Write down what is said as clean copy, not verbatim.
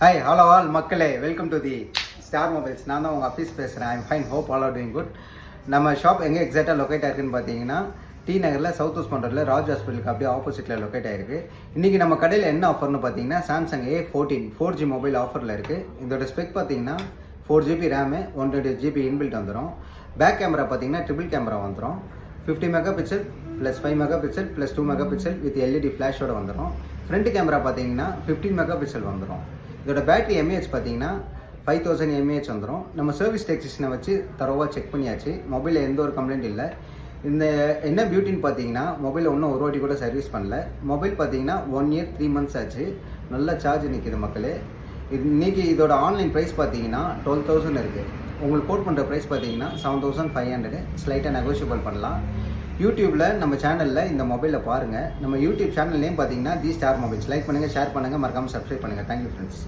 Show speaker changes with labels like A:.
A: Hi hello all மக்களே, welcome to the star mobiles. நான் தான் உங்கள் ஆஃபீஸ் பேசுகிறேன். I'm fine, hope all are doing good. நம்ம ஷாப் எங்கே எக்ஸாக்டாக லொக்கேட் ஆயிருக்குன்னு பார்த்தீங்கன்னா, டி நகரில் சவுத் வெஸ்ட் பண்றதுல ராஜ் ஹாஸ்பிட்டலுக்கு அப்படியே ஆப்போசிட்டில் லொக்கேட் ஆயிருக்கு. இன்றைக்கி நம்ம கடையில் என்ன ஆஃபர்னு பார்த்தீங்கன்னா, சாம்சங் A14 4G மொபைல் ஆஃபரில் இருக்குது. இதோட ஸ்பெக் பார்த்தீங்கன்னா 4GB ரேமு, 128GB இன்பில்ட் வந்துடும். பேக் கேமரா பார்த்தீங்கன்னா ட்ரிபிள் கேமரா வந்துடும். 50 mega pixel plus 5 mega pixel plus 2 mega pixel with LED ஃப்ளாஷோட வந்துடும். ஃப்ரண்ட் கேமரா பார்த்தீங்கன்னா 15 மெகா பிக்சல் வந்துடும். இதோட பேட்டரி எம்ஏஹெச் பார்த்தீங்கன்னா 5000 mAh வந்துடும். நம்ம சர்வீஸ் டெக்னீஷியனை வச்சு தரோவாக செக் பண்ணியாச்சு. மொபைலில் எந்த ஒரு கம்ப்ளைண்ட் இல்லை. இந்த என்ன பியூட்டின்னு பார்த்தீங்கன்னா, மொபைலில் இன்னும் ஒரு வாட்டி கூட சர்வீஸ் பண்ணல. மொபைல் பார்த்தீங்கன்னா 1 year 3 months ஆச்சு. நல்லா சார்ஜ் நிற்கிது மக்களே. இன்றைக்கி இதோட ஆன்லைன் ப்ரைஸ் பார்த்தீங்கன்னா 12,000 இருக்குது. உங்களுக்கு கோட் பண்ணுற ப்ரைஸ் பார்த்தீங்கன்னா 7,500. ஸ்லைட்டாக நெகோஷியபிள் பண்ணலாம். யூடியூப்பில் நம்ம சேனலில் இந்த மொபைலை பாருங்கள். நம்ம யூடியூப் சேனல் நேம் பார்த்தீங்கன்னா தி ஸ்டார் மொபைல்ஸ். லைக் பண்ணுங்கள், ஷேர் பண்ணுங்கள், மறக்காமல் சப்ஸ்கிரைப் பண்ணுங்கள். Thank you friends.